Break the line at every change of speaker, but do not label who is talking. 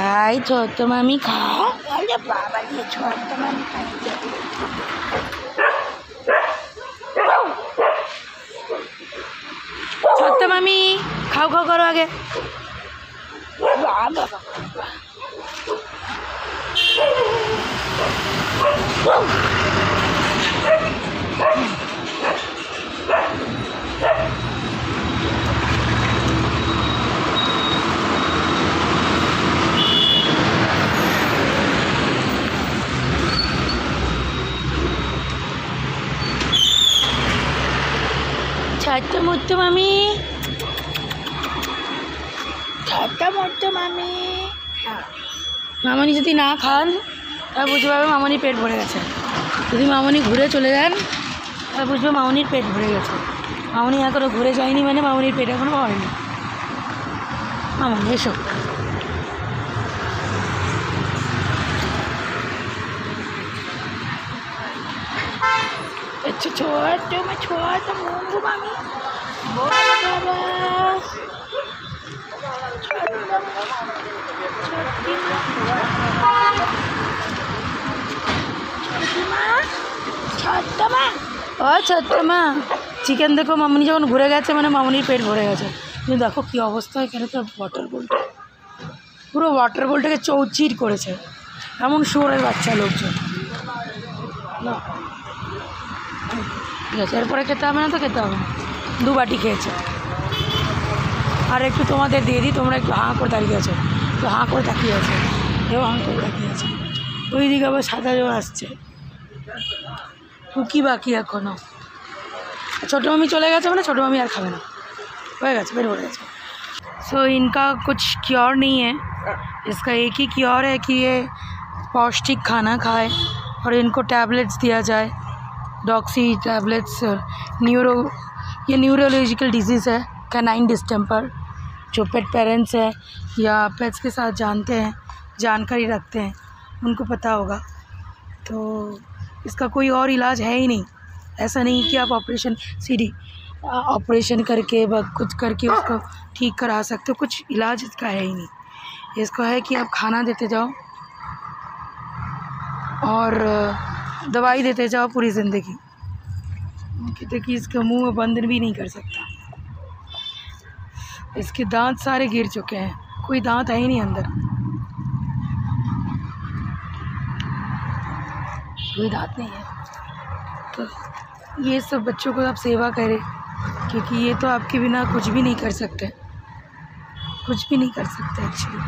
हाय छोटो मामी खाओ। अरे बाबा ये छोटो मामी खाएंगे। छोटो मामी खाओ खाओ करो आगे। बाबा छोटो मोटो मामी, छोटो मोटो मामी। মামনি যদি না খান তাহলে বুঝতে পারবে মামনির পেট ভরে গেছে। যদি মামনি ঘুরে চলে যান তাহলে বুঝবে মামনির পেট ভরে গেছে। মামনি এখনও ঘুরে যায়নি মানে মামনির পেট এখনও ভরেনি। মামনি এসো। अच्छा छोटो मैं छोटो मोंगू मामी बाबा छोटो माँ चिकेन देखो मामनी যখন ঘুরে গেছে মানে মামনির পেট ভরে গেছে। কিন্তু দেখো কি অবস্থা, এখানে তো ওয়াটার বোলটা পুরো ওয়াটার বোলটাকে চৌচির করেছে। এমন শুয়োরের বাচ্চা লোকজন। না ঠিক আছে, এরপরে খেতে হবে না তো খেতে হবে না। 2 বাটি খেয়েছে। আর একটু তোমাদের দিয়ে দিই, তোমরা একটু হাঁ করে দাঁড়িয়ে আছো, একটু হাঁ করে তাকিয়ে আছে, কেউ হাঁ করে তাকিয়ে আছে। ওই দিকে আবার সাদা জল আসছে, টুকি বাকি এখনও। ছোটো মামি চলে গেছে মানে ছোটো মামি আর খাবে না, হয়ে গেছে, বের হয়ে गया। सो इनका कुछ क्योर नहीं है, इसका एक ही क्योर है कि ये पौष्टिक खाना खाए और इनको टैबलेट्स दिया जाए, डॉक्सी टैबलेट्स। ये न्यूरोलॉजिकल डिजीज़ है, कैनाइन डिस्टेम्पर। जो पेट पेरेंट्स हैं या पेट्स के साथ जानते हैं, जानकारी रखते हैं, उनको पता होगा। तो इसका कोई और इलाज है ही नहीं। ऐसा नहीं कि आप ऑपरेशन करके कुछ करके उसको ठीक करा सकते हो, कुछ इलाज इसका है ही नहीं। इसको है कि आप खाना देते जाओ और दवाई देते जाओ पूरी ज़िंदगी। कहते कि इसका मुंह बंद भी नहीं कर सकता। इसके दांत सारे गिर चुके हैं, कोई दांत है ही नहीं अंदर, कोई दांत नहीं है। तो ये सब बच्चों को आप सेवा करें, क्योंकि ये तो आपके बिना कुछ भी नहीं कर सकते, कुछ भी नहीं कर सकते एक्चुअली।